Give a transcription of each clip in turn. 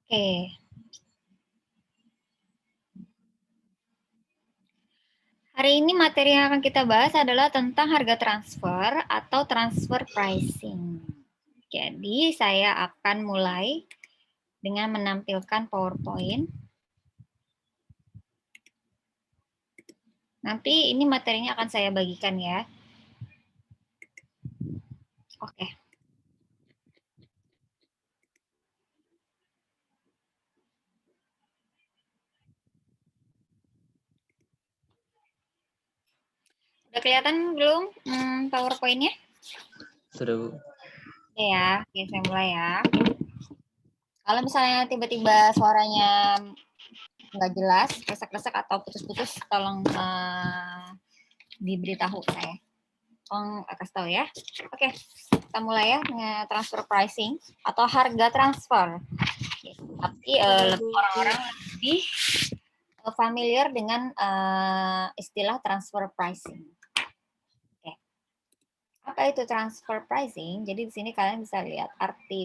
Oke, hari ini materi yang akan kita bahas adalah tentang harga transfer atau transfer pricing. Jadi, saya akan mulai dengan menampilkan PowerPoint. Nanti ini materinya akan saya bagikan ya. Oke. Udah kelihatan belum PowerPoint-nya? Sudah, Bu. Oke ya, oke saya mulai ya. Kalau misalnya tiba-tiba suaranya nggak jelas, resek-resek atau putus-putus, tolong diberitahu saya. Tolong kasih tahu ya. Oke, kita mulai ya dengan transfer pricing atau harga transfer. Tapi orang-orang lebih familiar dengan istilah transfer pricing. Apa itu transfer pricing? Jadi di sini kalian bisa lihat arti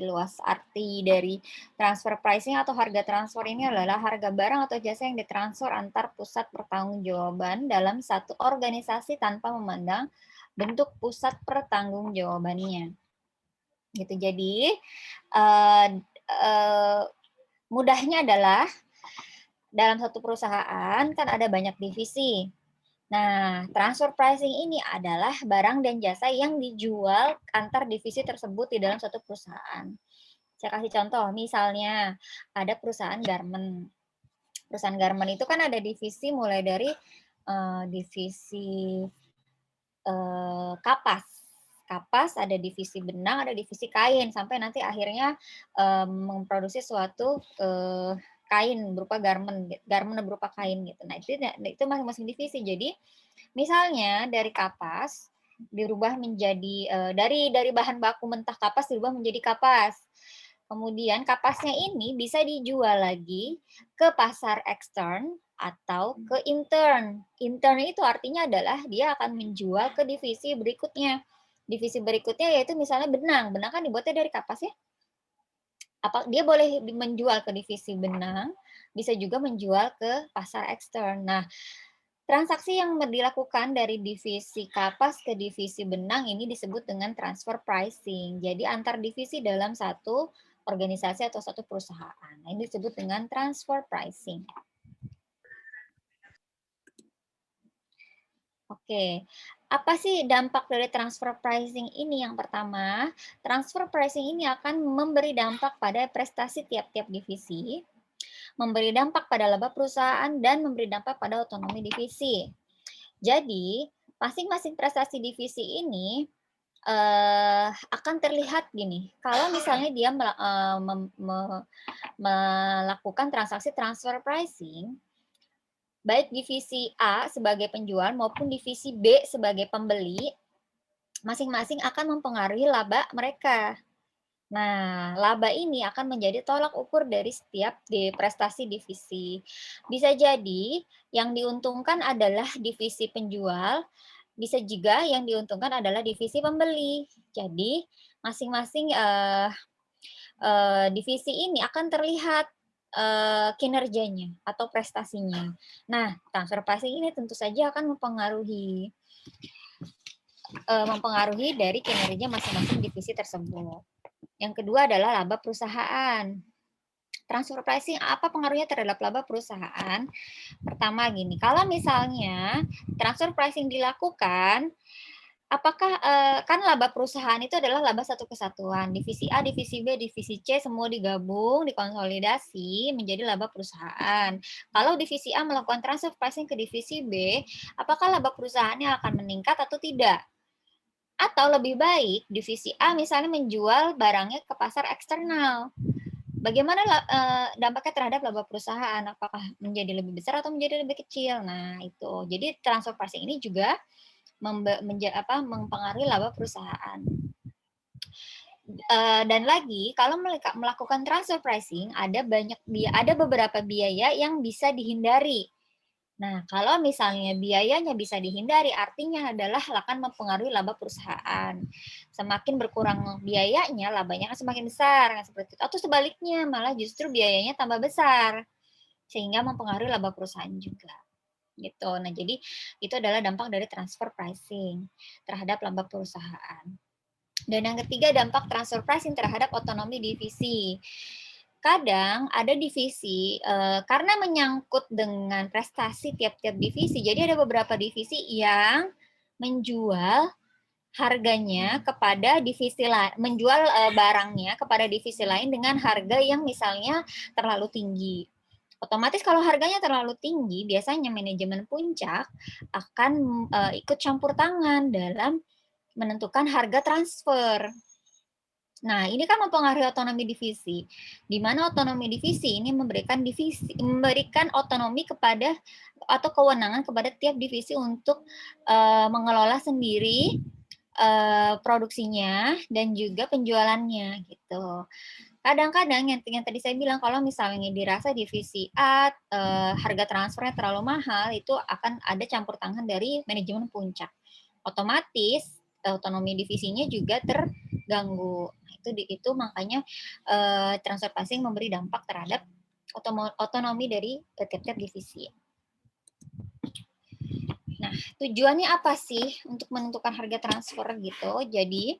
dari transfer pricing atau harga transfer ini adalah harga barang atau jasa yang ditransfer antar pusat pertanggungjawaban dalam satu organisasi tanpa memandang bentuk pusat pertanggungjawabannya. Gitu. Jadi mudahnya adalah dalam satu perusahaan kan ada banyak divisi. Nah, transfer pricing ini adalah barang dan jasa yang dijual antar divisi tersebut di dalam satu perusahaan. Saya kasih contoh, misalnya ada perusahaan garment. Perusahaan garment itu kan ada divisi mulai dari divisi kapas. Kapas, ada divisi benang, ada divisi kain, sampai nanti akhirnya memproduksi suatu kain berupa garment berupa kain gitu. Nah, itu masing-masing divisi. Jadi misalnya dari kapas dirubah menjadi dari bahan baku mentah kapas dirubah menjadi kapas. Kemudian kapasnya ini bisa dijual lagi ke pasar ekstern atau ke intern. Intern itu artinya adalah dia akan menjual ke divisi berikutnya. Divisi berikutnya yaitu misalnya benang. Benang kan dibuatnya dari kapas ya. Dia boleh menjual ke divisi benang, bisa juga menjual ke pasar ekstern. Nah, transaksi yang dilakukan dari divisi kapas ke divisi benang ini disebut dengan transfer pricing. Jadi antar divisi dalam satu organisasi atau satu perusahaan. Nah, ini disebut dengan transfer pricing. Oke, apa sih dampak dari transfer pricing ini? Yang pertama, transfer pricing ini akan memberi dampak pada prestasi tiap-tiap divisi, memberi dampak pada laba perusahaan, dan memberi dampak pada otonomi divisi. Jadi, masing-masing prestasi divisi ini akan terlihat gini, kalau misalnya dia melakukan transaksi transfer pricing, baik divisi A sebagai penjual maupun divisi B sebagai pembeli, masing-masing akan mempengaruhi laba mereka. Nah, laba ini akan menjadi tolak ukur dari setiap prestasi divisi. Bisa jadi yang diuntungkan adalah divisi penjual, bisa juga yang diuntungkan adalah divisi pembeli. Jadi, masing-masing divisi ini akan terlihat kinerjanya atau prestasinya. Nah, transfer pricing ini tentu saja akan mempengaruhi dari kinerja masing-masing divisi tersebut. Yang kedua adalah laba perusahaan. Transfer pricing apa pengaruhnya terhadap laba perusahaan? Pertama gini, kalau misalnya transfer pricing dilakukan, apakah kan laba perusahaan itu adalah laba satu kesatuan. Divisi A, divisi B, divisi C semua digabung, dikonsolidasi menjadi laba perusahaan. Kalau divisi A melakukan transfer pricing ke divisi B, apakah laba perusahaannya akan meningkat atau tidak? Atau lebih baik divisi A misalnya menjual barangnya ke pasar eksternal. Bagaimana dampaknya terhadap laba perusahaan? Apakah menjadi lebih besar atau menjadi lebih kecil? Nah, itu. Jadi transfer pricing ini juga mempengaruhi laba perusahaan. Dan lagi, kalau melakukan transfer pricing, ada beberapa biaya yang bisa dihindari. Nah, kalau misalnya biayanya bisa dihindari, artinya adalah akan mempengaruhi laba perusahaan. Semakin berkurang biayanya, labanya akan semakin besar, seperti itu. Atau sebaliknya, malah justru biayanya tambah besar, sehingga mempengaruhi laba perusahaan juga. Gitu. Nah, jadi itu adalah dampak dari transfer pricing terhadap laba perusahaan. Dan yang ketiga, dampak transfer pricing terhadap otonomi divisi. Kadang ada divisi karena menyangkut dengan prestasi tiap-tiap divisi. Jadi ada beberapa divisi yang menjual harganya kepada divisi lain, menjual barangnya kepada divisi lain dengan harga yang misalnya terlalu tinggi. Otomatis kalau harganya terlalu tinggi, biasanya manajemen puncak akan ikut campur tangan dalam menentukan harga transfer. Nah, ini kan mempengaruhi otonomi divisi, di mana otonomi divisi ini memberikan otonomi kepada atau kewenangan kepada tiap divisi untuk mengelola sendiri produksinya dan juga penjualannya gitu. Kadang-kadang yang tadi saya bilang kalau misalnya dirasa divisi A harga transfernya terlalu mahal, itu akan ada campur tangan dari manajemen puncak. Otomatis otonomi divisinya juga terganggu. Itu makanya transfer pricing memberi dampak terhadap otonomi dari tiap-tiap divisi. Nah, tujuannya apa sih untuk menentukan harga transfer gitu? Jadi,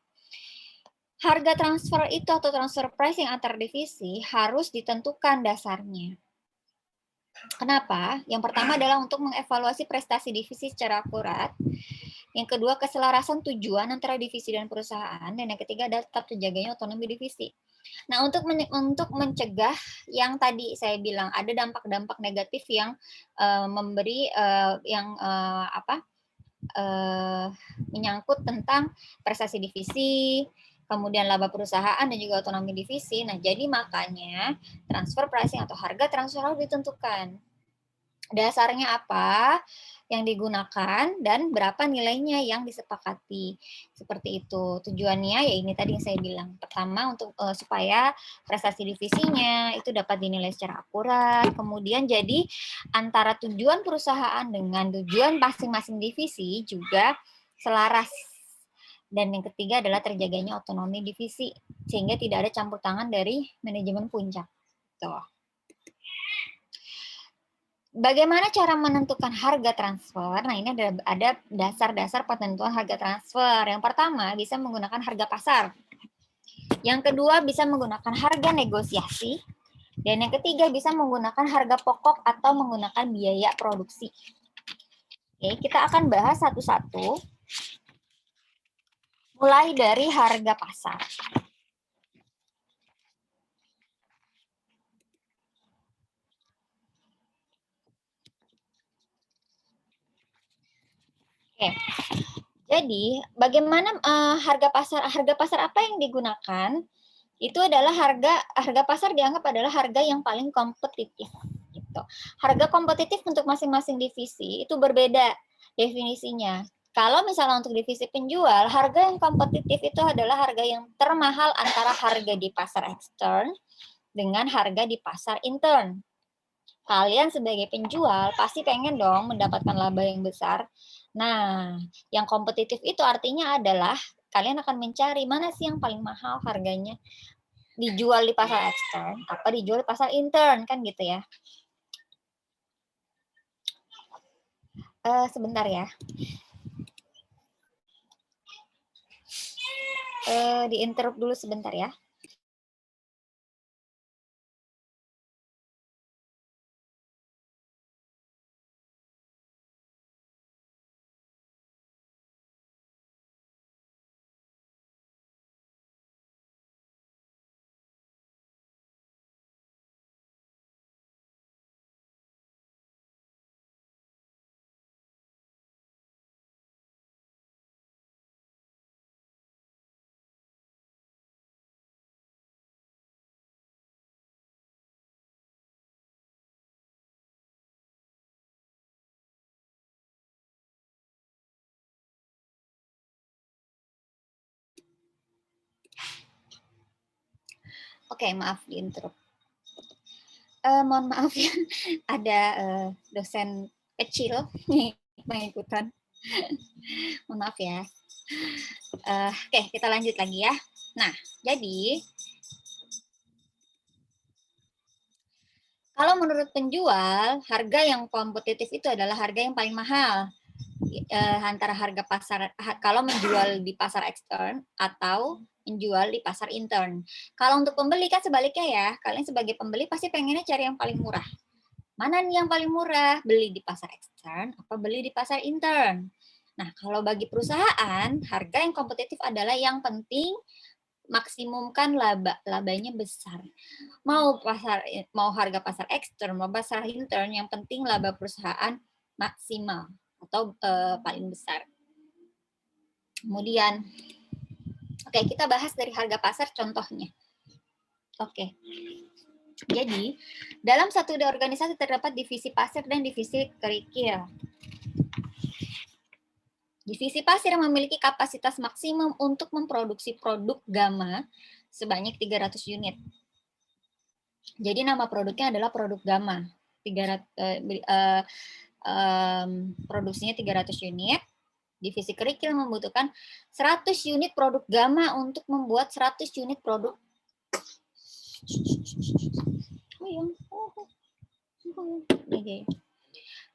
harga transfer itu atau transfer pricing antar divisi harus ditentukan dasarnya. Kenapa? Yang pertama adalah untuk mengevaluasi prestasi divisi secara akurat. Yang kedua, keselarasan tujuan antara divisi dan perusahaan. Dan yang ketiga adalah tetap terjaganya otonomi divisi. Nah, untuk mencegah yang tadi saya bilang ada dampak-dampak negatif yang menyangkut tentang prestasi divisi, kemudian laba perusahaan dan juga otonomi divisi. Nah, jadi makanya transfer pricing atau harga transfer harus ditentukan. Dasarnya apa yang digunakan dan berapa nilainya yang disepakati. Seperti itu. Tujuannya ya ini tadi yang saya bilang. Pertama untuk supaya prestasi divisinya itu dapat dinilai secara akurat. Kemudian jadi antara tujuan perusahaan dengan tujuan masing-masing divisi juga selaras. Dan yang ketiga adalah terjaganya otonomi divisi sehingga tidak ada campur tangan dari manajemen puncak. Tuh. Bagaimana cara menentukan harga transfer? Nah, ini ada dasar-dasar penentuan harga transfer. Yang pertama, bisa menggunakan harga pasar. Yang kedua, bisa menggunakan harga negosiasi. Dan yang ketiga, bisa menggunakan harga pokok atau menggunakan biaya produksi. Oke, kita akan bahas satu-satu. Mulai dari harga pasar. Oke. Jadi, bagaimana harga pasar apa yang digunakan? Itu adalah harga pasar dianggap adalah harga yang paling kompetitif gitu. Harga kompetitif untuk masing-masing divisi itu berbeda definisinya. Kalau misalnya untuk divisi penjual, harga yang kompetitif itu adalah harga yang termahal antara harga di pasar ekstern dengan harga di pasar intern. Kalian sebagai penjual pasti pengen dong mendapatkan laba yang besar. Nah, yang kompetitif itu artinya adalah kalian akan mencari mana sih yang paling mahal harganya. Dijual di pasar ekstern, apa dijual di pasar intern, kan gitu ya. Sebentar ya. Di-interrupt dulu sebentar ya. Oke, maaf di-interrupt. Mohon maaf ya, ada dosen kecil mengikutan. Mohon maaf ya. Oke, kita lanjut lagi ya. Nah, jadi kalau menurut penjual, harga yang kompetitif itu adalah harga yang paling mahal. Antara harga pasar kalau menjual di pasar ekstern atau menjual di pasar intern. Kalau untuk pembeli kan sebaliknya ya, kalian sebagai pembeli pasti pengennya cari yang paling murah. Mana nih yang paling murah? Beli di pasar ekstern atau beli di pasar intern? Nah, kalau bagi perusahaan, harga yang kompetitif adalah yang penting maksimumkan labanya besar. Mau harga pasar ekstern, mau pasar intern, yang penting laba perusahaan maksimal atau paling besar. Kemudian, oke, kita bahas dari harga pasar contohnya. Oke. Jadi, dalam satu organisasi terdapat divisi pasar dan divisi kerikil. Divisi pasir memiliki kapasitas maksimum untuk memproduksi produk gamma sebanyak 300 unit. Jadi nama produknya adalah produk gamma. Produksinya 300 unit. Divisi kerikil membutuhkan 100 unit produk gamma untuk membuat 100 unit produk.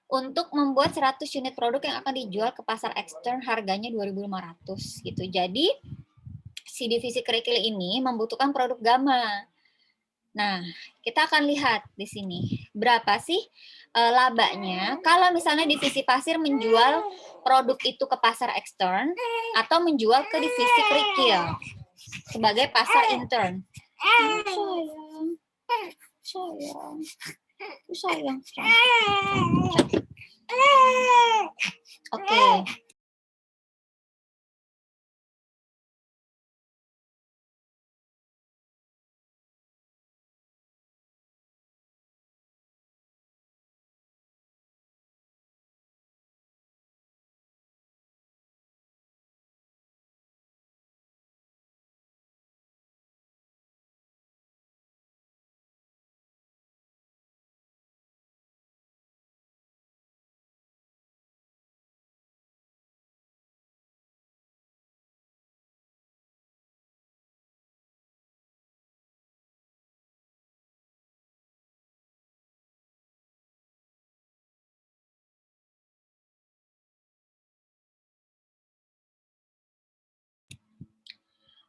Untuk membuat 100 unit produk yang akan dijual ke pasar ekstern harganya 2.500 gitu. Jadi si divisi kerikil ini membutuhkan produk gamma. Nah, kita akan lihat di sini berapa sih labanya kalau misalnya divisi pasir menjual produk itu ke pasar ekstern atau menjual ke divisi kerikil sebagai pasar intern. Sayang. Oke.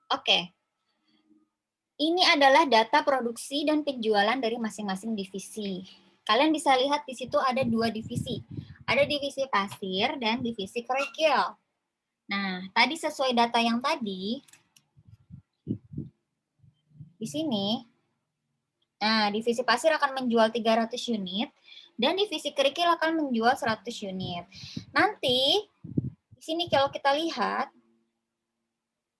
Oke. Ini adalah data produksi dan penjualan dari masing-masing divisi. Kalian bisa lihat di situ ada 2 divisi. Ada divisi pasir dan divisi kerikil. Nah, tadi sesuai data yang tadi, di sini, nah, divisi pasir akan menjual 300 unit, dan divisi kerikil akan menjual 100 unit. Nanti, di sini kalau kita lihat,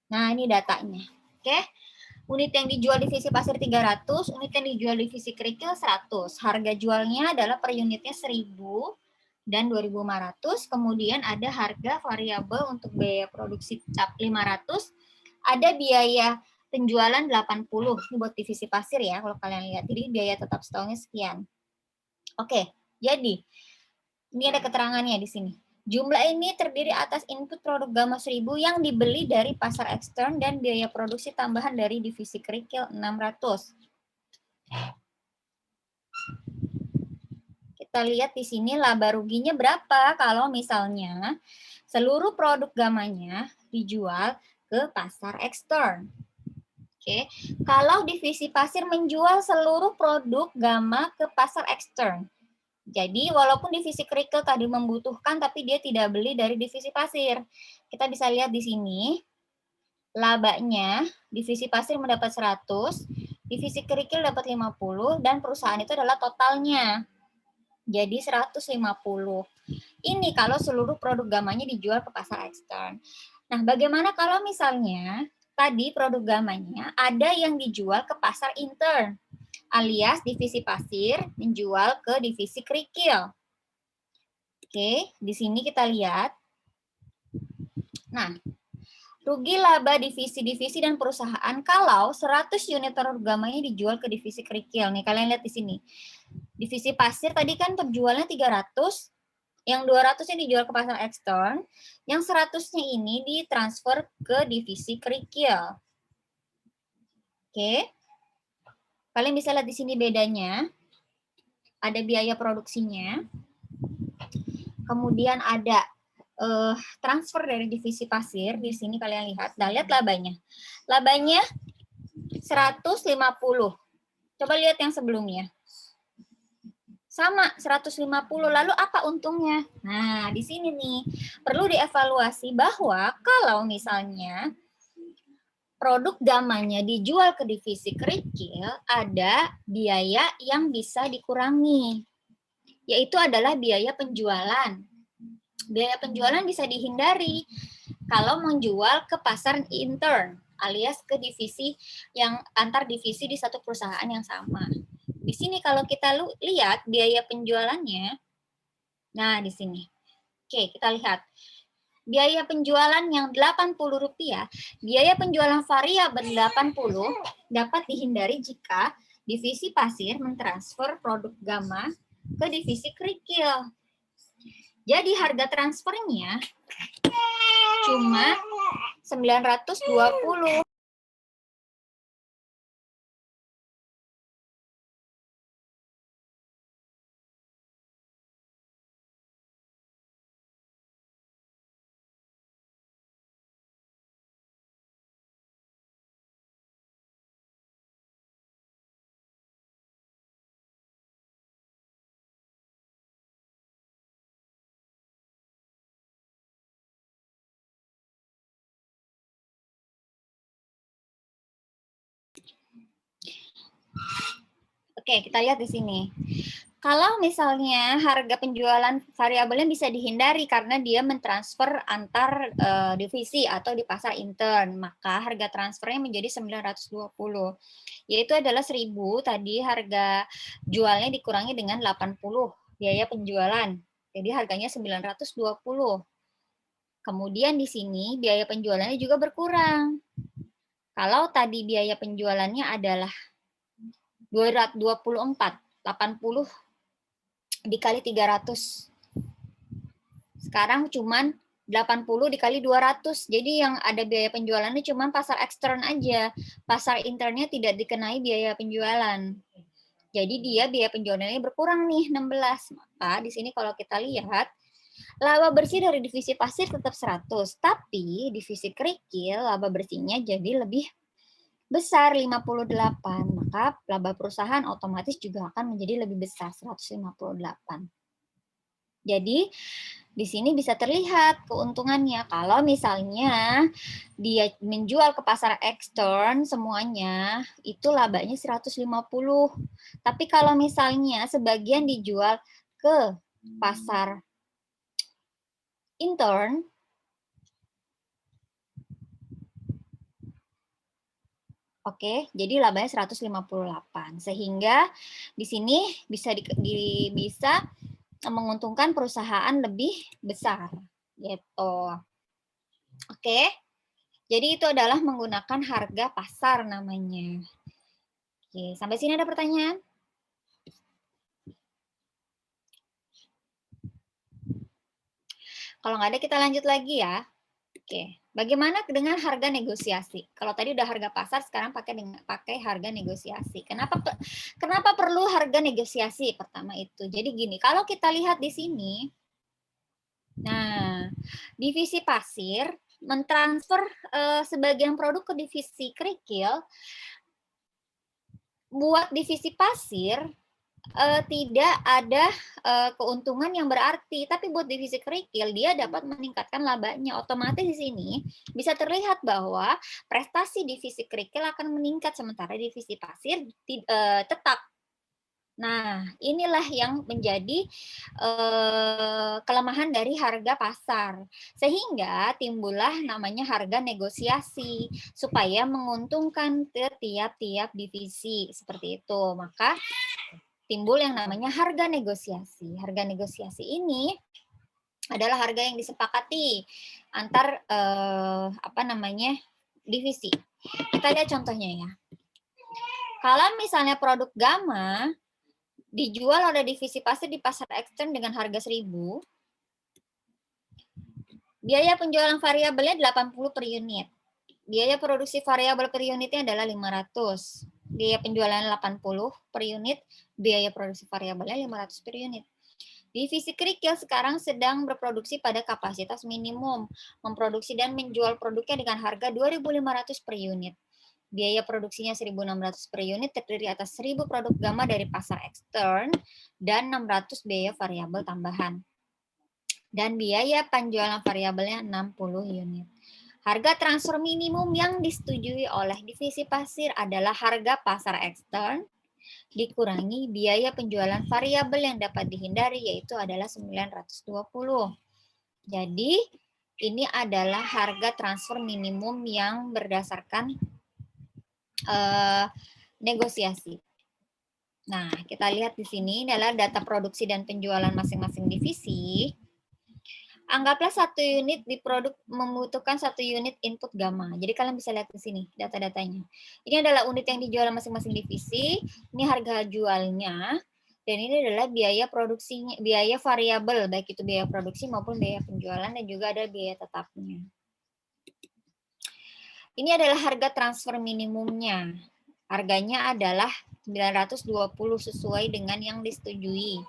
nah ini datanya. Oke. Unit yang dijual divisi pasir 300, unit yang dijual divisi kerikil 100. Harga jualnya adalah per unitnya 1.000 dan 2.500. Kemudian ada harga variabel untuk biaya produksi 500. Ada biaya penjualan 80. Ini buat divisi pasir ya kalau kalian lihat. Jadi biaya tetap stoknya sekian. Oke, jadi ini ada keterangannya di sini. Jumlah ini terdiri atas input produk gamma 1.000 yang dibeli dari pasar ekstern dan biaya produksi tambahan dari divisi kerikil 600. Kita lihat di sini laba ruginya berapa kalau misalnya seluruh produk gamanya dijual ke pasar ekstern. Oke, kalau divisi pasir menjual seluruh produk gamma ke pasar ekstern. Jadi walaupun divisi kerikil tadi membutuhkan tapi dia tidak beli dari divisi pasir. Kita bisa lihat di sini labanya divisi pasir mendapat 100, divisi kerikil dapat 50 dan perusahaan itu adalah totalnya. Jadi 150. Ini kalau seluruh produk gamanya dijual ke pasar ekstern. Nah, bagaimana kalau misalnya tadi produk gamanya ada yang dijual ke pasar intern? Alias divisi pasir menjual ke divisi kerikil. Oke, di sini kita lihat. Nah, rugi laba divisi-divisi dan perusahaan kalau 100 unit produk gamanya dijual ke divisi kerikil. Nih, kalian lihat di sini. Divisi pasir tadi kan penjualnya 300, Yang 200-nya dijual ke pasar ekstern, yang 100-nya ini ditransfer ke divisi kerikil. Oke. Kalian bisa lihat di sini bedanya. Ada biaya produksinya. Kemudian ada transfer dari divisi pasir. Di sini kalian lihat. Nah, lihat labanya. Labanya 150. Coba lihat yang sebelumnya. Sama 150. Lalu apa untungnya? Nah, di sini nih perlu dievaluasi bahwa kalau misalnya produk gamanya dijual ke divisi kerikil, ada biaya yang bisa dikurangi, yaitu adalah biaya penjualan. Biaya penjualan bisa dihindari kalau menjual ke pasar intern alias ke divisi yang antar divisi di satu perusahaan yang sama. Di sini kalau kita lihat biaya penjualannya, nah di sini. Oke, kita lihat. Biaya penjualan yang Rp80, biaya penjualan variabel 80 dapat dihindari jika divisi pasir mentransfer produk gamma ke divisi kerikil. Jadi harga transfernya cuma 920. Oke, kita lihat di sini. Kalau misalnya harga penjualan variabelnya bisa dihindari karena dia mentransfer antar divisi atau di pasar intern, maka harga transfernya menjadi 920. Yaitu adalah 1.000 tadi harga jualnya dikurangi dengan 80 biaya penjualan. Jadi harganya 920. Kemudian di sini biaya penjualannya juga berkurang. Kalau tadi biaya penjualannya adalah 224, 80 dikali 300. Sekarang cuman 80 dikali 200. Jadi yang ada biaya penjualannya cuma pasar ekstern aja. Pasar internnya tidak dikenai biaya penjualan. Jadi dia biaya penjualannya berkurang nih 16. Maka di sini kalau kita lihat laba bersih dari divisi pasir tetap 100, tapi divisi kerikil laba bersihnya jadi lebih besar 58, maka laba perusahaan otomatis juga akan menjadi lebih besar 158. Jadi di sini bisa terlihat keuntungannya kalau misalnya dia menjual ke pasar ekstern semuanya itu labanya 150. Tapi kalau misalnya sebagian dijual ke pasar intern, oke, jadi labanya 158. Sehingga di sini bisa bisa menguntungkan perusahaan lebih besar gitu. Oke. Jadi itu adalah menggunakan harga pasar namanya. Oke, sampai sini ada pertanyaan? Kalau nggak ada kita lanjut lagi ya. Oke, bagaimana dengan harga negosiasi? Kalau tadi udah harga pasar, sekarang pakai harga negosiasi. Kenapa perlu harga negosiasi? Pertama itu. Jadi gini, kalau kita lihat di sini, nah divisi pasir mentransfer sebagian produk ke divisi kerikil. Buat divisi pasir tidak ada keuntungan yang berarti, tapi buat divisi kerikil dia dapat meningkatkan labanya. Otomatis di sini bisa terlihat bahwa prestasi divisi kerikil akan meningkat sementara divisi pasir tetap. Nah, inilah yang menjadi kelemahan dari harga pasar. Sehingga timbullah namanya harga negosiasi supaya menguntungkan ke tiap-tiap divisi seperti itu. Maka timbul yang namanya harga negosiasi. Harga negosiasi ini adalah harga yang disepakati antar divisi. Kita lihat contohnya ya. Kalau misalnya produk gamma dijual oleh divisi pasir di pasar ekstern dengan harga 1.000, Biaya penjualan variabelnya 80 per unit. Biaya produksi variabel per unitnya adalah 500. Biaya penjualan 80 per unit, biaya produksi variabelnya 500 per unit. Divisi kerikil sekarang sedang berproduksi pada kapasitas minimum, memproduksi dan menjual produknya dengan harga 2.500 per unit. Biaya produksinya 1.600 per unit terdiri atas 1.000 produk gamma dari pasar ekstern dan 600 biaya variabel tambahan. Dan biaya penjualan variabelnya 60 unit. Harga transfer minimum yang disetujui oleh divisi pasir adalah harga pasar ekstern dikurangi biaya penjualan variabel yang dapat dihindari, yaitu adalah 920. Jadi, ini adalah harga transfer minimum yang berdasarkan negosiasi. Nah, kita lihat di sini adalah data produksi dan penjualan masing-masing divisi. Anggaplah satu unit di produk membutuhkan 1 unit input gamma. Jadi kalian bisa lihat di sini data-datanya. Ini adalah unit yang dijual masing-masing divisi. Ini harga jualnya. Dan ini adalah biaya produksinya, biaya variabel, baik itu biaya produksi maupun biaya penjualan, dan juga ada biaya tetapnya. Ini adalah harga transfer minimumnya. Harganya adalah 920 sesuai dengan yang disetujui.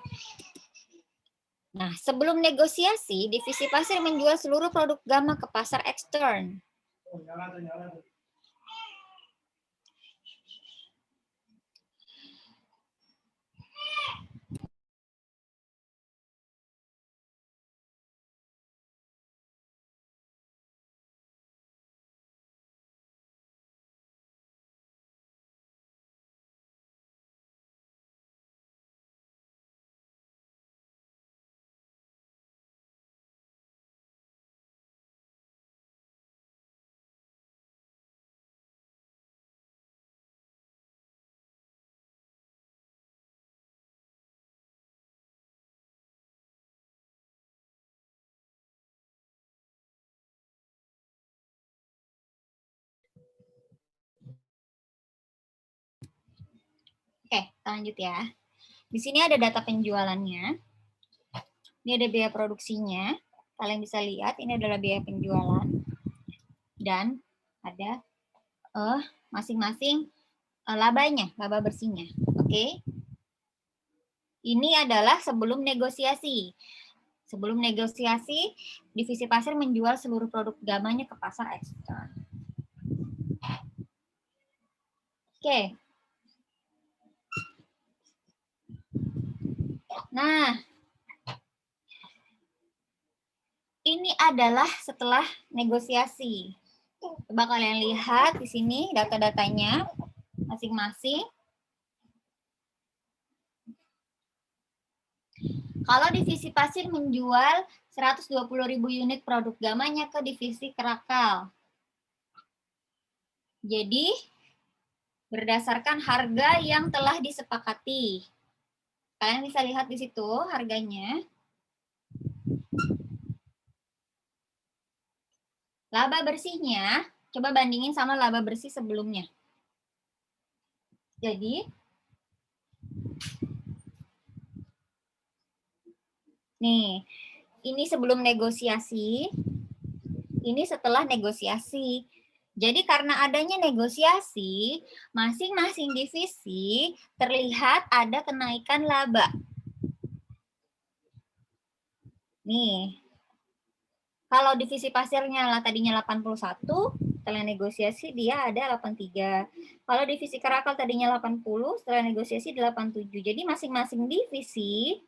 Nah, sebelum negosiasi, divisi pasir menjual seluruh produk gamma ke pasar ekstern. Oke, lanjut ya. Di sini ada data penjualannya. Ini ada biaya produksinya. Kalian bisa lihat ini adalah biaya penjualan. Dan ada masing-masing labanya, laba bersihnya. Oke. Ini adalah sebelum negosiasi. Sebelum negosiasi, divisi pasir menjual seluruh produk gamanya ke pasar ekstern. Oke. Nah, ini adalah setelah negosiasi. Coba kalian lihat di sini data-datanya masing-masing. Kalau divisi pasir menjual 120.000 unit produk gamanya ke divisi kerakal. Jadi, berdasarkan harga yang telah disepakati. Kalian bisa lihat di situ harganya. Laba bersihnya, coba bandingin sama laba bersih sebelumnya. Jadi, nih, ini sebelum negosiasi, ini setelah negosiasi. Jadi karena adanya negosiasi, masing-masing divisi terlihat ada kenaikan laba. Nih, kalau divisi pasirnya tadinya 81, setelah negosiasi dia ada 83. Kalau divisi kerakal tadinya 80, setelah negosiasi 87. Jadi masing-masing divisi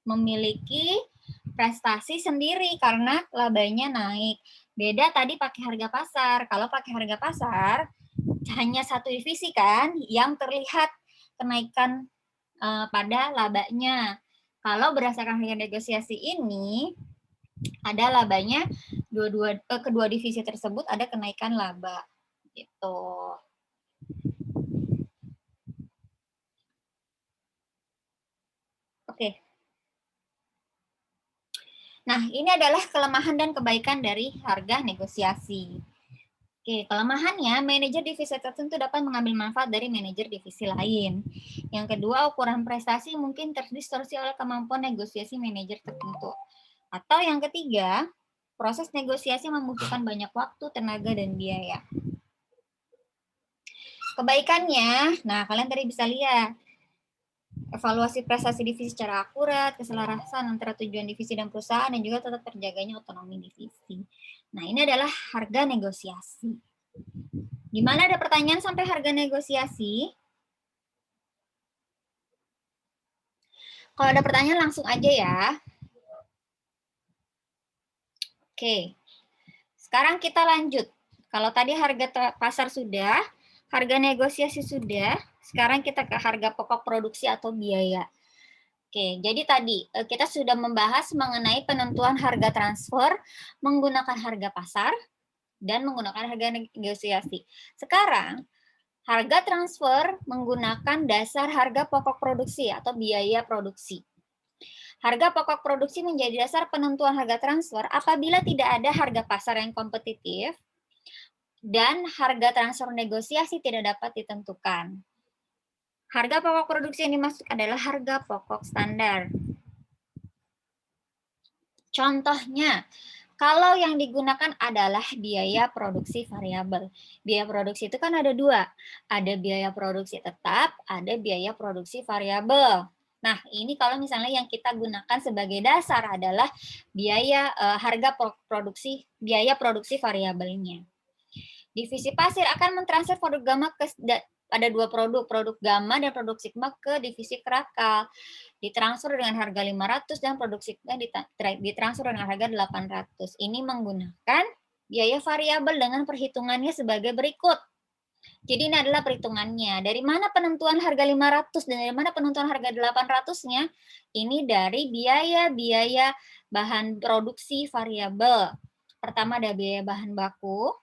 memiliki prestasi sendiri karena labanya naik. Beda tadi pakai harga pasar. Kalau pakai harga pasar, hanya satu divisi kan yang terlihat kenaikan pada labanya. Kalau berdasarkan harga negosiasi ini, ada labanya, kedua divisi tersebut ada kenaikan laba. Gitu. Oke. Nah, ini adalah kelemahan dan kebaikan dari harga negosiasi. Oke, kelemahannya, manajer divisi tertentu dapat mengambil manfaat dari manajer divisi lain. Yang kedua, ukuran prestasi mungkin terdistorsi oleh kemampuan negosiasi manajer tertentu. Atau yang ketiga, Proses negosiasi membutuhkan banyak waktu, tenaga, dan biaya. Kebaikannya, nah kalian tadi bisa lihat, evaluasi prestasi divisi secara akurat, keselarasan antara tujuan divisi dan perusahaan, dan juga tetap terjaganya otonomi divisi. Nah, ini adalah harga negosiasi. Gimana, ada pertanyaan sampai harga negosiasi? Kalau ada pertanyaan langsung aja ya. Oke, sekarang kita lanjut. Kalau tadi harga pasar sudah, harga negosiasi sudah, sekarang kita ke harga pokok produksi atau biaya. Oke, jadi tadi kita sudah membahas mengenai penentuan harga transfer menggunakan harga pasar dan menggunakan harga negosiasi. Sekarang, harga transfer menggunakan dasar harga pokok produksi atau biaya produksi. Harga pokok produksi menjadi dasar penentuan harga transfer apabila tidak ada harga pasar yang kompetitif dan harga transfer negosiasi tidak dapat ditentukan. Harga pokok produksi yang dimaksud adalah harga pokok standar. Contohnya, kalau yang digunakan adalah biaya produksi variabel. Biaya produksi itu kan ada dua. Ada biaya produksi tetap, ada biaya produksi variabel. Nah, ini kalau misalnya yang kita gunakan sebagai dasar adalah biaya harga produksi, biaya produksi variabelnya. Divisi pasir akan mentransfer produk gamma ke ada dua produk gamma dan produk sigma ke divisi kerakal. Ditransfer dengan harga 500 dan produk sigma ditransfer dengan harga 800. Ini menggunakan biaya variabel dengan perhitungannya sebagai berikut. Jadi ini adalah perhitungannya. Dari mana penentuan harga 500 dan dari mana penentuan harga 800-nya? Ini dari biaya-biaya bahan produksi variabel. Pertama ada biaya bahan baku,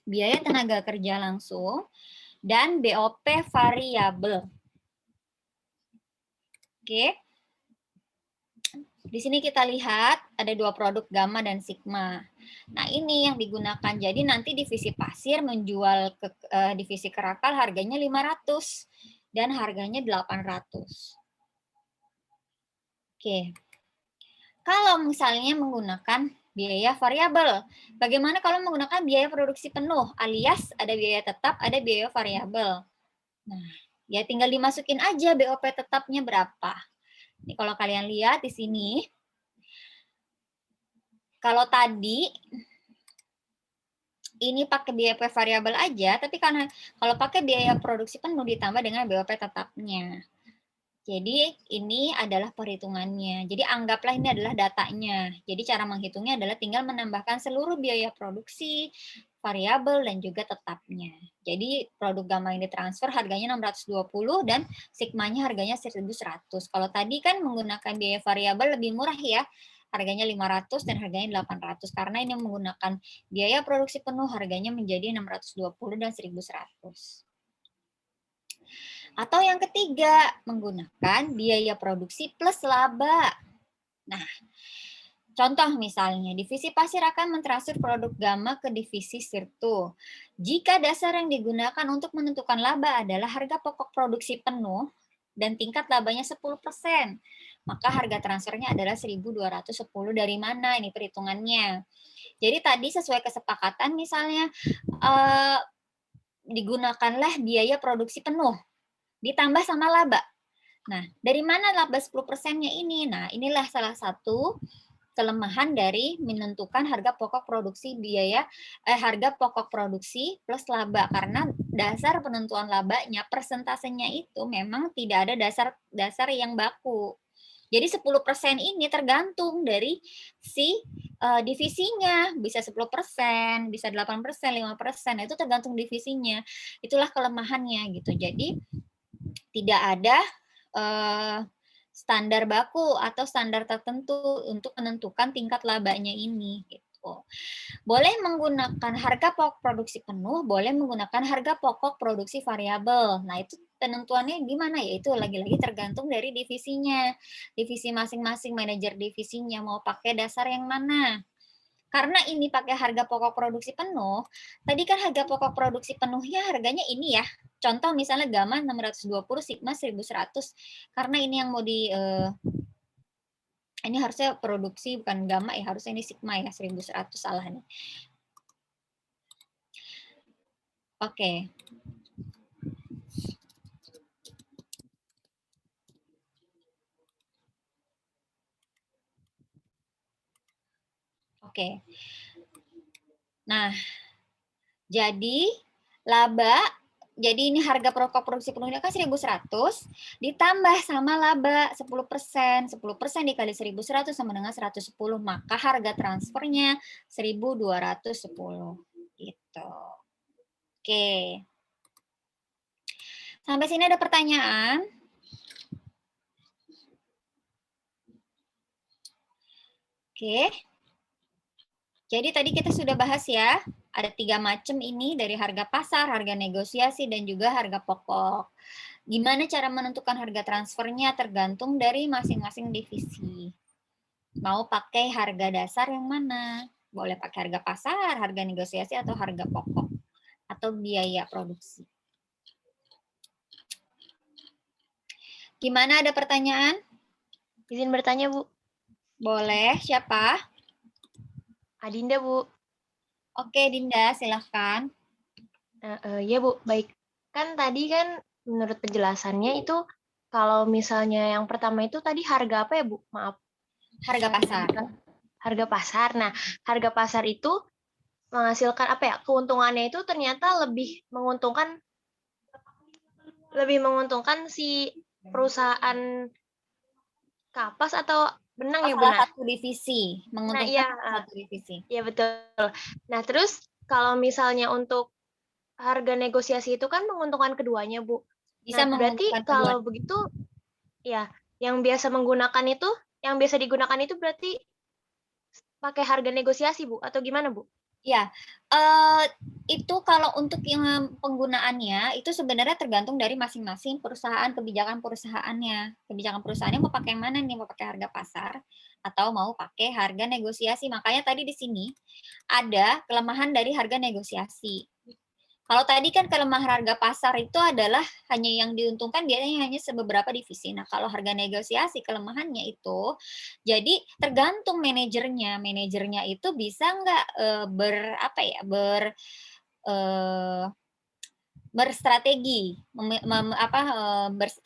biaya tenaga kerja langsung, dan BOP variabel. Oke. Di sini kita lihat ada dua produk gamma dan sigma. Nah, ini yang digunakan. Jadi nanti divisi pasir menjual ke divisi kerakal harganya 500 dan harganya 800. Oke. Kalau misalnya menggunakan biaya variabel, bagaimana kalau menggunakan biaya produksi penuh alias ada biaya tetap, ada biaya variabel. Nah, ya tinggal dimasukin aja BOP tetapnya berapa. Ini kalau kalian lihat di sini, kalau tadi ini pakai biaya variabel aja, tapi karena kalau pakai biaya produksi penuh ditambah dengan BOP tetapnya. Jadi ini adalah perhitungannya. Jadi anggaplah ini adalah datanya. Jadi cara menghitungnya adalah tinggal menambahkan seluruh biaya produksi, variabel, dan juga tetapnya. Jadi produk gamma yang ditransfer harganya 620 dan sigmanya harganya 1100. Kalau tadi kan menggunakan biaya variabel lebih murah ya, harganya 500 dan harganya 800. Karena ini menggunakan biaya produksi penuh harganya menjadi 620 dan 1100. Atau yang ketiga, menggunakan biaya produksi plus laba. Nah, contoh misalnya, divisi pasir akan mentransfer produk gamma ke divisi sirtu. Jika dasar yang digunakan untuk menentukan laba adalah harga pokok produksi penuh dan tingkat labanya 10%, maka harga transfernya adalah 1.210. Dari mana ini perhitungannya? Jadi tadi sesuai kesepakatan misalnya digunakanlah biaya produksi penuh ditambah sama laba. Nah, dari mana laba 10%-nya ini? Nah, inilah salah satu kelemahan dari menentukan harga pokok produksi harga pokok produksi plus laba, karena dasar penentuan labanya persentasenya itu memang tidak ada dasar yang baku. Jadi 10% ini tergantung dari si divisinya, bisa 10%, bisa 8%, 5%, itu tergantung divisinya. Itulah kelemahannya gitu. Jadi tidak ada standar baku atau standar tertentu untuk menentukan tingkat labanya ini gitu. Boleh menggunakan harga pokok produksi penuh, boleh menggunakan harga pokok produksi variabel. Nah, itu penentuannya gimana ya? Itu lagi-lagi tergantung dari divisinya. Divisi masing-masing, manajer divisinya mau pakai dasar yang mana. Karena ini pakai harga pokok produksi penuh, tadi kan harga pokok produksi penuhnya harganya ini ya. Contoh misalnya gamma 620, sigma 1100. Karena ini yang mau Ini harusnya produksi bukan gamma ya, harusnya ini sigma ya, 1100 salah nih. Oke. Oke. Nah, jadi laba, jadi ini harga pokok produksi penuhnya kan 1.100 ditambah sama laba 10%. 10% dikali 1.100 sama dengan 110, maka harga transfernya 1.210 gitu. Oke. Sampai sini ada pertanyaan? Oke. Jadi tadi kita sudah bahas ya, ada 3 macam ini dari harga pasar, harga negosiasi, dan juga harga pokok. Gimana cara menentukan harga transfernya tergantung dari masing-masing divisi. Mau pakai harga dasar yang mana? Boleh pakai harga pasar, harga negosiasi, atau harga pokok, atau biaya produksi. Gimana, ada pertanyaan? Izin bertanya, Bu. Boleh, siapa? Adinda, Bu. Oke, Dinda, silahkan. Ya, Bu, baik. Kan tadi kan menurut penjelasannya itu kalau misalnya yang pertama itu tadi harga apa ya, Bu? Maaf. Harga pasar. Harga pasar. Nah, harga pasar itu menghasilkan apa ya? Keuntungannya itu ternyata lebih menguntungkan si perusahaan kapas atau benang ya, Bu? Salah satu divisi, Nah, menguntungkan iya, satu divisi. iya betul. Nah, terus kalau misalnya untuk harga negosiasi itu kan menguntungkan keduanya, Bu. Bisa Nah, berarti menguntungkan kedua. kalau begitu, ya, yang biasa digunakan itu berarti pakai harga negosiasi, Bu, atau gimana, Bu? Ya, itu kalau untuk yang penggunaannya itu sebenarnya tergantung dari masing-masing perusahaan, kebijakan perusahaannya. Kebijakan perusahaannya mau pakai yang mana nih? Mau pakai harga pasar atau mau pakai harga negosiasi. Makanya tadi di sini ada kelemahan dari harga negosiasi. Kalau tadi kan kelemahan harga pasar itu adalah hanya yang diuntungkan biasanya hanya beberapa divisi. Nah, kalau harga negosiasi kelemahannya itu, jadi tergantung manajernya. Manajernya itu bisa nggak berstrategi,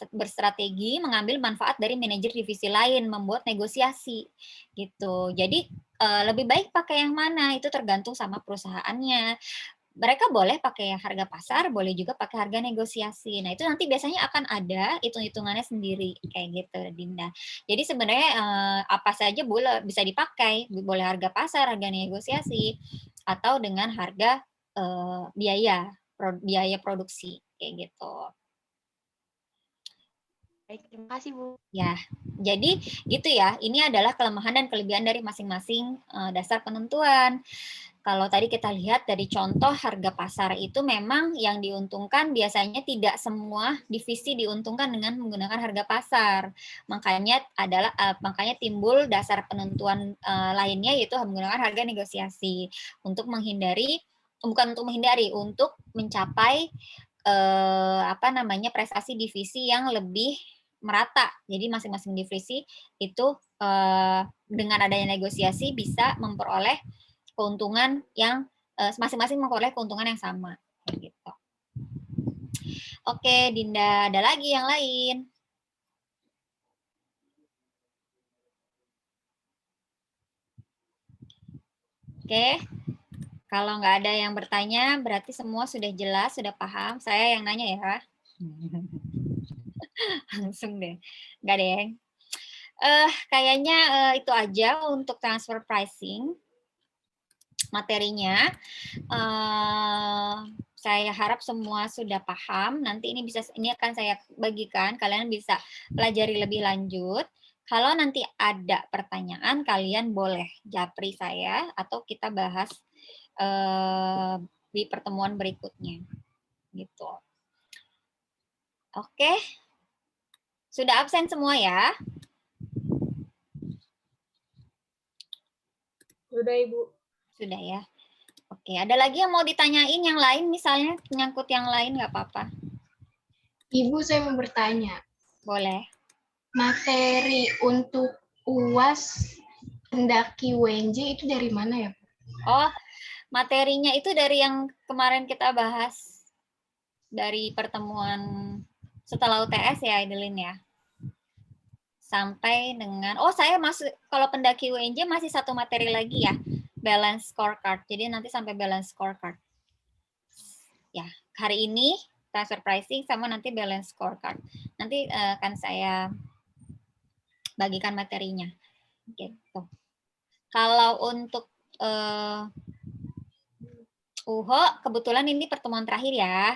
berstrategi mengambil manfaat dari manajer divisi lain, membuat negosiasi gitu. Jadi lebih baik pakai yang mana itu tergantung sama perusahaannya. Mereka boleh pakai harga pasar, boleh juga pakai harga negosiasi. Nah, itu nanti biasanya akan ada hitung-hitungannya sendiri, kayak gitu, Dinda. Jadi sebenarnya apa saja boleh bisa dipakai, boleh harga pasar, harga negosiasi, atau dengan harga biaya produksi, kayak gitu. Baik, terima kasih, Bu. Ya, jadi gitu ya. Ini adalah kelemahan dan kelebihan dari masing-masing dasar penentuan. Kalau tadi kita lihat dari contoh harga pasar itu memang yang diuntungkan biasanya tidak semua divisi diuntungkan dengan menggunakan harga pasar. Makanya timbul dasar penentuan lainnya yaitu menggunakan harga negosiasi untuk untuk mencapai prestasi divisi yang lebih merata. Jadi masing-masing divisi itu dengan adanya negosiasi bisa memperoleh keuntungan yang masing-masing memperoleh keuntungan yang sama. Gitu. Oke, Dinda, ada lagi yang lain? Oke, kalau nggak ada yang bertanya, berarti semua sudah jelas, sudah paham. Saya yang nanya ya. Langsung deh, nggak ada yang. Kayaknya itu aja untuk transfer pricing materinya. Saya harap semua sudah paham. Nanti ini akan saya bagikan, kalian bisa pelajari lebih lanjut. Kalau nanti ada pertanyaan, kalian boleh japri saya atau kita bahas di pertemuan berikutnya. Gitu. Oke. Sudah absen semua ya? Sudah, Ibu. Sudah ya. Oke, ada lagi yang mau ditanyain yang lain, misalnya menyangkut yang lain, nggak apa-apa. Ibu, saya mau bertanya. Boleh. Materi untuk UAS pendaki WNJ itu dari mana ya? Oh, materinya itu dari yang kemarin kita bahas dari pertemuan setelah UTS ya, Idelin ya. Sampai dengan, saya masuk, kalau pendaki WNJ masih satu materi lagi ya, balance scorecard. Jadi nanti sampai balance scorecard. Ya, hari ini transfer pricing sama nanti balance scorecard. Nanti akan saya bagikan materinya. Gitu. Kalau untuk UHO, kebetulan ini pertemuan terakhir ya.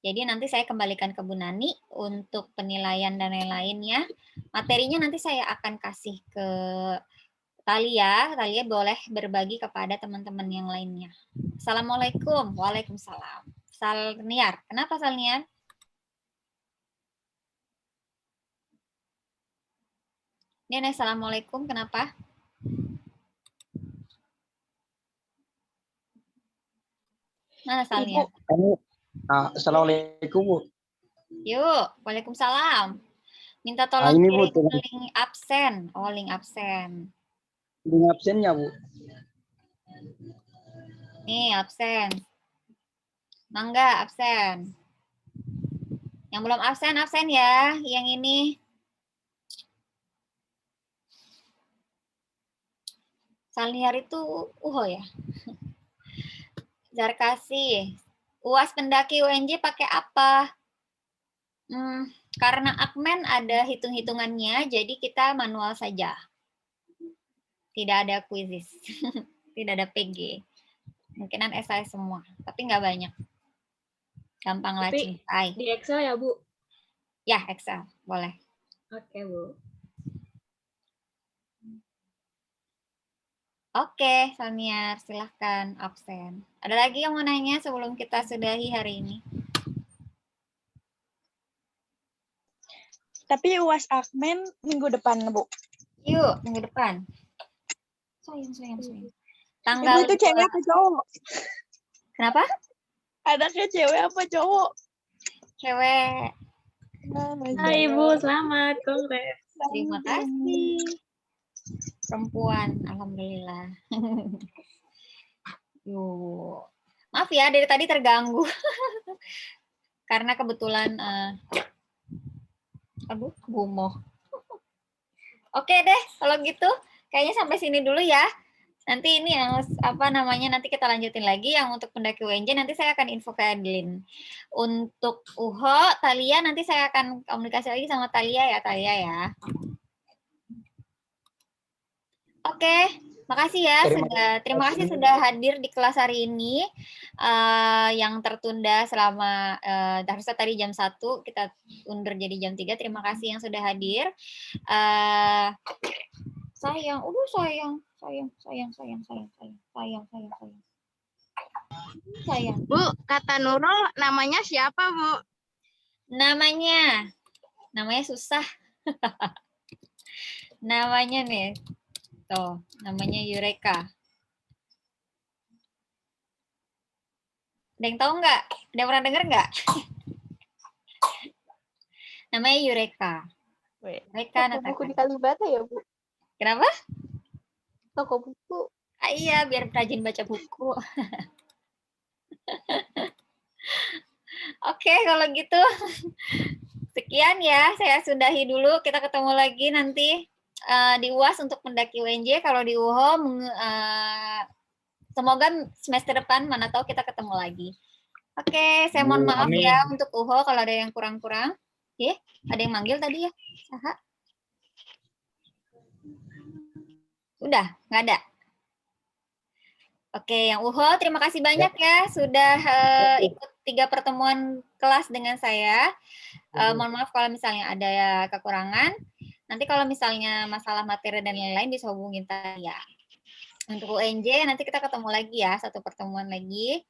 Jadi nanti saya kembalikan ke Bu Nani untuk penilaian dan lain-lainnya. Materinya nanti saya akan kasih ke Talia. Talia boleh berbagi kepada teman-teman yang lainnya. Assalamualaikum. Waalaikumsalam. Salniar. Kenapa Salniar? Ini Assalamualaikum. Kenapa? Mana Salniar? Assalamualaikum, Bu. Yuk. Waalaikumsalam. Minta tolong ini, kirim Bu, link absen. Oh, link absen. link absennya, Bu. Nih, absen. Mangga, absen. Yang belum absen, absen ya. Yang ini. Salniar itu UHO ya. Zarkasi. UAS pendaki UNJ pakai apa? Karena Akmen ada hitung-hitungannya, jadi kita manual saja. Tidak ada quizzes. Tidak ada PG. Mungkinan esai semua, tapi nggak banyak. Gampang lah cintai. Di Excel ya, Bu? Ya, Excel. Boleh. Oke, Bu. Oke, Salniar, silahkan absen. Ada lagi yang mau nanya sebelum kita sudahi hari ini? Tapi UAS Akmen minggu depan, Bu. Yuk, minggu depan. Sayang. Ibu itu cewek apa cowok? Kenapa? Anaknya cewek apa cowok? Cewek. Hai, Ibu. Selamat. Kongres. Terima kasih. Perempuan, alhamdulillah. Yuk. Maaf ya, dari tadi terganggu. Karena kebetulan gumoh. Oke deh, kalau gitu kayaknya sampai sini dulu ya. Nanti ini yang nanti kita lanjutin lagi yang untuk pendaki UNJ nanti saya akan info ke Adeline. Untuk UHO, Talia nanti saya akan komunikasi lagi sama Talia ya. Oke, makasih ya terima kasih sudah hadir di kelas hari ini yang tertunda selama harusnya tadi jam 1 kita undur jadi jam 3. Terima kasih yang sudah hadir. Sayang. Bu, kata Nurul namanya siapa, Bu? Namanya susah. Namanya nih. Tuh, namanya Eureka. Ada yang tahu nggak? Ada yang pernah dengar nggak? Namanya Eureka. Eureka buku di Kalibata ya, Bu? Kenapa? Toko buku. Iya, biar rajin baca buku. Oke, kalau gitu sekian ya. Saya sudahi dulu. Kita ketemu lagi nanti di UAS untuk pendaki UNJ. Kalau di UHO, semoga semester depan mana tahu kita ketemu lagi. Oke, saya mohon maaf ya untuk UHO kalau ada yang kurang-kurang. Ada yang manggil tadi ya? Saha? Udah, nggak ada. Oke, yang UHO terima kasih banyak ya sudah ikut 3 pertemuan kelas dengan saya. Mohon maaf kalau misalnya ada kekurangan. Nanti kalau misalnya masalah materi dan lain-lain bisa hubungin saya. Untuk UNJ nanti kita ketemu lagi ya, satu pertemuan lagi.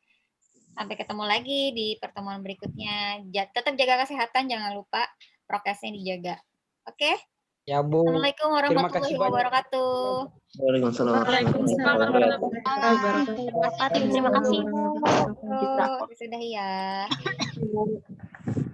Sampai ketemu lagi di pertemuan berikutnya. Tetap jaga kesehatan, jangan lupa prokesnya dijaga. Oke? Ya, Bu. Assalamualaikum warahmatullahi wabarakatuh. Waalaikumsalam. Waalaikumsalam warahmatullahi wabarakatuh. Terima kasih. Sudah ya.